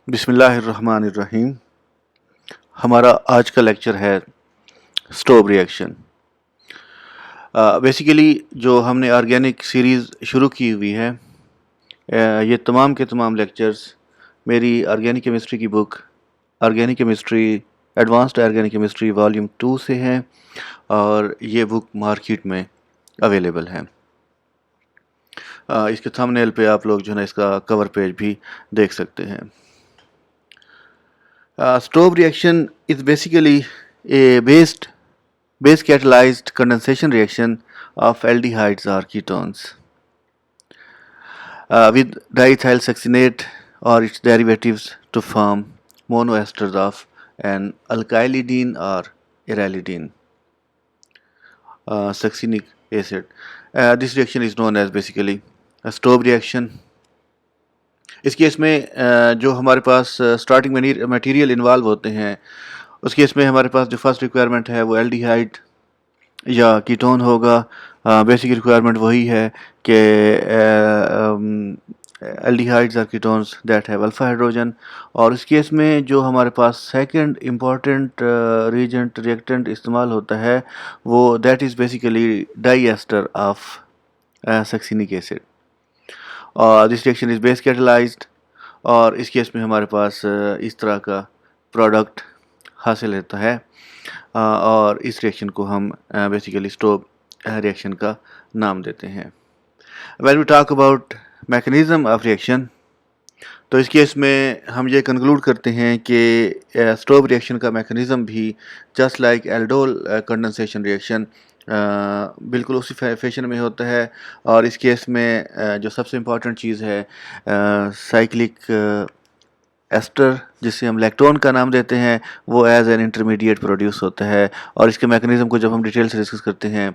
बिस्मिल्लाहिर्रहमानिर्रहीम। हमारा आज का लेक्चर है स्टोव रिएक्शन। बेसिकली जो हमने ऑर्गेनिक सीरीज़ शुरू की हुई है, ये तमाम के तमाम लेक्चर्स मेरी ऑर्गेनिक केमिस्ट्री की book organic chemistry advanced organic chemistry volume 2 से हैं और ये बुक मार्केट में अवेलेबल है। इसके थंबनेल पे आप लोग जो है ना इसका कवर पेज भी देख सकते हैं। Stove reaction is basically a base catalyzed condensation reaction of aldehydes or ketones with diethyl succinate or its derivatives to form monoesters of an alkylidene or arylidene succinic acid. This reaction is known as basically a Stove reaction. इस case में जो हमारे पास starting material involve होते हैं, उस case में हमारे पास जो फर्स्ट रिक्वायरमेंट है वो एल्डिहाइड या कीटोन होगा। बेसिक रिक्वायरमेंट वही है कि aldehydes or ketones that have alpha hydrogen. और इस केस में जो हमारे पास सेकंड इम्पॉर्टेंट रिएजेंट रिएक्टेंट इस्तेमाल होता है वो that is basically di ester of succinic acid. और this reaction is base catalysed और इस केस में हमारे पास इस तरह का प्रोडक्ट हासिल होता है और इस रिएक्शन को हम बेसिकली स्टोव रिएक्शन का नाम देते हैं। When we talk about mechanism of reaction, तो इस केस में हम ये कंक्लूड करते हैं कि स्टोव रिएक्शन का मैकेनिज्म भी just like aldol condensation reaction बिल्कुल उसी फैशन में होता है। और इस केस में जो सबसे इम्पॉर्टेंट चीज़ है साइक्लिक एस्टर, जिसे हम लैक्टोन का नाम देते हैं, वो एज एन इंटरमीडिएट प्रोड्यूस होता है। और इसके मैकेनिज्म को जब हम डिटेल से डिस्कस करते हैं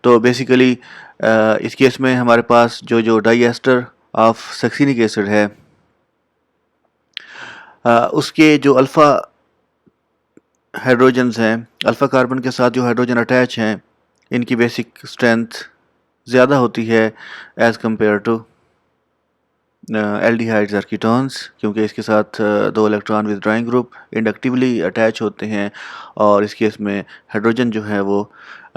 तो बेसिकली इस केस में हमारे पास जो di ester of succinic acid है, उसके जो अल्फ़ा हाइड्रोजन्स हैं, अल्फ़ा कार्बन के साथ जो हाइड्रोजन अटैच हैं, इनकी बेसिक स्ट्रेंथ ज़्यादा होती है एज़ कम्पेयर टू एल्डिहाइड्स और कीटोन्स, क्योंकि इसके साथ दो इलेक्ट्रॉन विथड्राइंग ग्रुप इंडक्टिवली अटैच होते हैं। और इस केस में हाइड्रोजन जो है वो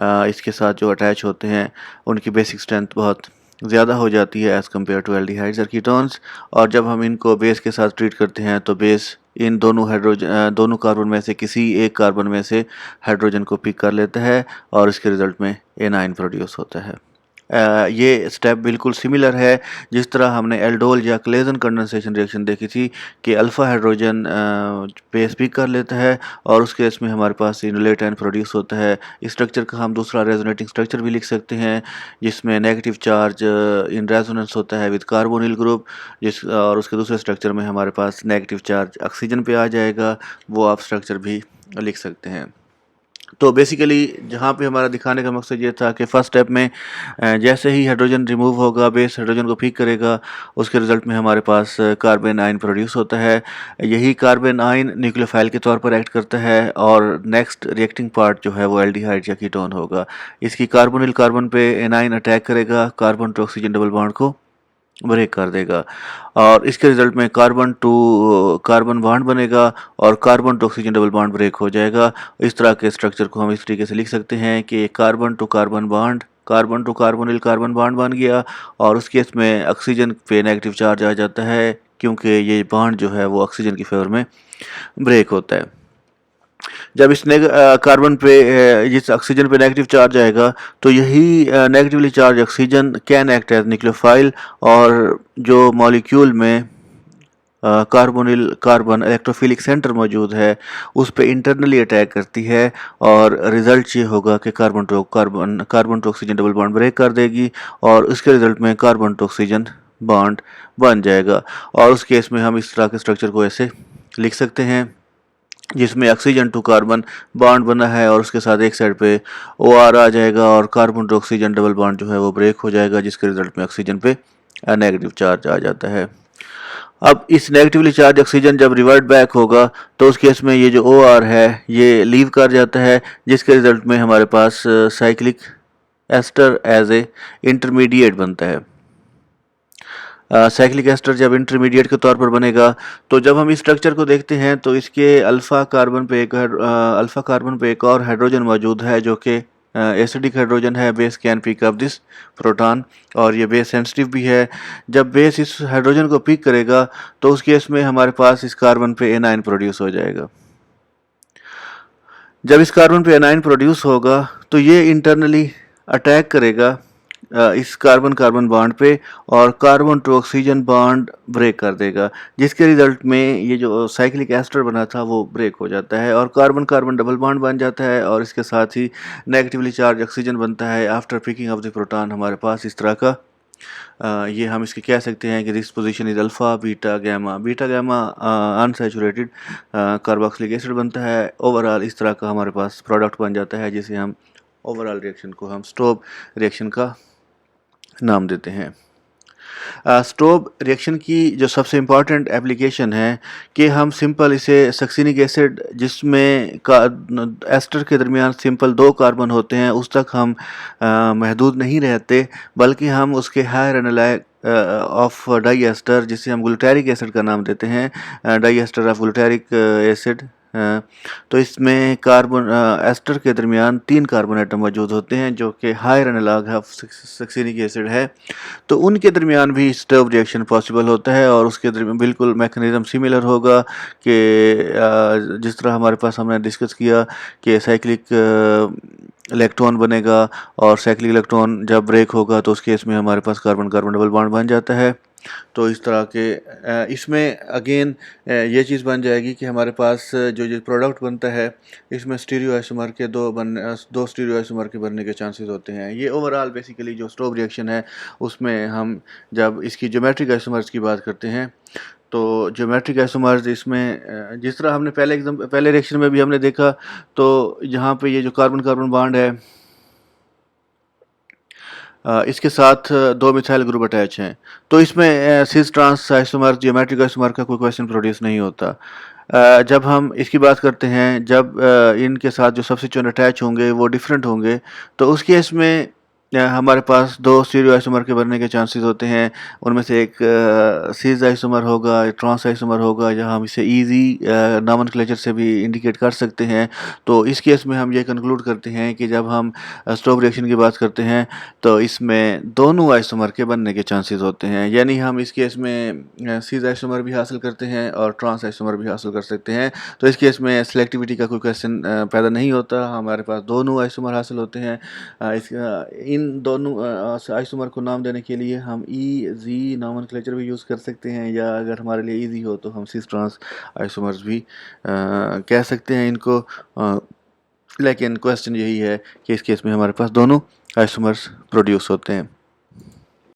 इसके साथ जो अटैच होते हैं उनकी बेसिक स्ट्रेंथ बहुत ज़्यादा हो जाती है एज़ कम्पेयर टू एल्डिहाइड्स और कीटोन्स। और जब हम इनको बेस के साथ ट्रीट करते हैं तो बेस इन दोनों कार्बन में से किसी एक कार्बन में से हाइड्रोजन को पिक कर लेता है और इसके रिज़ल्ट में एनाइन प्रोड्यूस होता है। ये स्टेप बिल्कुल सिमिलर है जिस तरह हमने एल्डोल या क्लेजन कंडेंसेशन रिएक्शन देखी थी कि अल्फ़ा हाइड्रोजन बेस पिक कर लेता है और उस केस में हमारे पास इनलेट आयन प्रोड्यूस होता है। इस स्ट्रक्चर का हम दूसरा रेजोनेटिंग स्ट्रक्चर भी लिख सकते हैं जिसमें नेगेटिव चार्ज इन रेजोनेंस होता है विद कार्बोनिल ग्रुप, और उसके दूसरे स्ट्रक्चर में हमारे पास नेगेटिव चार्ज ऑक्सीजन पे आ जाएगा। वो आप स्ट्रक्चर भी लिख सकते हैं। तो बेसिकली जहाँ पे हमारा दिखाने का मकसद ये था कि फर्स्ट स्टेप में जैसे ही हाइड्रोजन रिमूव होगा, बेस हाइड्रोजन को पिक करेगा, उसके रिज़ल्ट में हमारे पास कार्बन आयन प्रोड्यूस होता है। यही कार्बन आयन न्यूक्लियोफाइल के तौर पर एक्ट करता है और नेक्स्ट रिएक्टिंग पार्ट जो है वो एल्डिहाइड या कीटोन होगा। इसकी कार्बोनिल कार्बन पे एनाइन अटैक करेगा, carbon to oxygen double bond को ब्रेक कर देगा और इसके रिजल्ट में कार्बन टू कार्बन बॉन्ड बनेगा और carbon to oxygen double bond break हो जाएगा। इस तरह के स्ट्रक्चर को हम इस तरीके से लिख सकते हैं कि carbon to carbon bond, carbon to carbonyl carbon bond बन गया और उस केस में ऑक्सीजन पे नेगेटिव चार्ज आ जाता है क्योंकि ये बॉन्ड जो है वो ऑक्सीजन की फेवर में ब्रेक होता है। जब इस कार्बन पे इस ऑक्सीजन पे नेगेटिव चार्ज आएगा तो यही negatively charge oxygen can act as nucleophile और जो मॉलिक्यूल में कार्बोनिल कार्बन इलेक्ट्रोफिलिक सेंटर मौजूद है उस पे इंटरनली अटैक करती है और रिजल्ट ये होगा कि carbon to oxygen double bond break कर देगी और उसके रिजल्ट में कार्बन टू ऑक्सीजन बॉन्ड बन जाएगा। और उस केस में हम इस तरह के स्ट्रक्चर को ऐसे लिख सकते हैं जिसमें ऑक्सीजन टू कार्बन बॉन्ड बना है और उसके साथ एक साइड पे OR आ जाएगा और carbon to oxygen double bond जो है वो ब्रेक हो जाएगा जिसके रिजल्ट में ऑक्सीजन पे नेगेटिव चार्ज आ जाता है। अब इस नेगेटिवली चार्ज ऑक्सीजन जब रिवर्ट बैक होगा तो उस केस में ये जो OR है ये लीव कर जाता है जिसके रिजल्ट में हमारे पास cyclic ester as a intermediate बनता है। साइक्लिक एस्टर जब इंटरमीडिएट के तौर पर बनेगा, तो जब हम इस स्ट्रक्चर को देखते हैं तो इसके अल्फ़ा कार्बन पे एक और हाइड्रोजन मौजूद है जो कि एसिडिक हाइड्रोजन है। Base can pick up this proton, और ये बेस सेंसिटिव भी है। जब बेस इस हाइड्रोजन को पिक करेगा तो उस केस में हमारे पास इस कार्बन पे एनाइन प्रोड्यूस हो जाएगा। जब इस कार्बन पे एनाइन प्रोड्यूस होगा तो ये इंटरनली अटैक करेगा इस कार्बन कार्बन बॉन्ड पे, और carbon to oxygen bond break कर देगा, जिसके रिजल्ट में ये जो साइक्लिक एस्टर बना था वो ब्रेक हो जाता है और कार्बन कार्बन डबल बॉन्ड बन जाता है, और इसके साथ ही नेगेटिवली चार्ज ऑक्सीजन बनता है। After picking of the proton हमारे पास इस तरह का ये हम इसके कह सकते हैं कि this position is alpha beta gamma. Beta gamma unsaturated carboxylic acid बनता है। ओवरऑल इस तरह का हमारे पास प्रोडक्ट बन जाता है, जिसे हम ओवरऑल रिएक्शन को हम स्टोब रिएक्शन का नाम देते हैं। स्टोब रिएक्शन की जो सबसे इम्पॉर्टेंट एप्लीकेशन है कि हम सिंपल इसे सक्सिनिक एसिड जिसमें एस्टर के दरमियान सिंपल 2 कार्बन होते हैं उस तक हम महदूद नहीं रहते, बल्कि हम उसके higher analogue of di ester, जिसे हम ग्लूटारिक एसिड का नाम देते हैं, di ester of glutaric acid. तो इसमें कार्बन एस्टर के दरमियान 3 कार्बन एटम मौजूद होते हैं जो कि higher analogue of succinic acid है। तो उनके दरमियान भी स्टोब रिएक्शन पॉसिबल होता है, और उसके दरमियान बिल्कुल मैकेनिज्म सिमिलर होगा कि जिस तरह हमारे पास हमने डिस्कस किया कि साइक्लिक इलेक्ट्रॉन बनेगा, और साइक्लिक इलेक्ट्रॉन जब ब्रेक होगा तो उस केस में हमारे पास कार्बन कार्बन डबल बॉन्ड बन जाता है। तो इस तरह के इसमें अगेन ये चीज़ बन जाएगी कि हमारे पास जो प्रोडक्ट बनता है इसमें स्टीरियो आइसोमर के दो स्टीरियो आइसोमर के बनने के चांसेस होते हैं। ये ओवरऑल बेसिकली जो स्टोब रिएक्शन है उसमें हम जब इसकी ज्योमेट्रिक आइसोमर्स की बात करते हैं तो ज्योमेट्रिक आइसोमर्स इसमें जिस तरह हमने पहले रिएक्शन में भी हमने देखा, तो यहाँ पे ये जो कार्बन कार्बन बॉन्ड है इसके साथ 2 मिथाइल ग्रुप अटैच हैं, तो इसमें cis trans isomer geometric isomer का कोई क्वेश्चन प्रोड्यूस नहीं होता। जब हम इसकी बात करते हैं, जब इनके साथ जो सब्स्टिट्यूएंट अटैच होंगे वो डिफरेंट होंगे, तो उस केस में हमारे पास 2 स्टीरियो आइसोमर के बनने के चांसेस होते हैं। उनमें से एक सिस आइसोमर होगा, ट्रांस आइसोमर होगा, या हम इसे ईजी नॉमेनक्लेचर से भी इंडिकेट कर सकते हैं। तो इस केस में हम ये कंक्लूड करते हैं कि जब हम स्टोब रिएक्शन की बात करते हैं तो इसमें दोनों आइसोमर के बनने के चांसेस होते हैं, यानी हम इस केस में सिस आइसोमर भी हासिल करते हैं और ट्रांस आइसोमर भी हासिल कर सकते हैं। तो इस केस में सिलेक्टिविटी का कोई क्वेश्चन पैदा नहीं होता, हमारे पास दोनों आइसोमर हासिल होते हैं। इन दोनों आइसोमर को नाम देने के लिए हम ईजी नॉमेनक्लेचर भी यूज़ कर सकते हैं, या अगर हमारे लिए ईजी हो तो हम सिस ट्रांस आइसोमर्स भी कह सकते हैं इनको। लेकिन क्वेश्चन यही है कि इस केस में हमारे पास दोनों आइसोमर्स प्रोड्यूस होते हैं।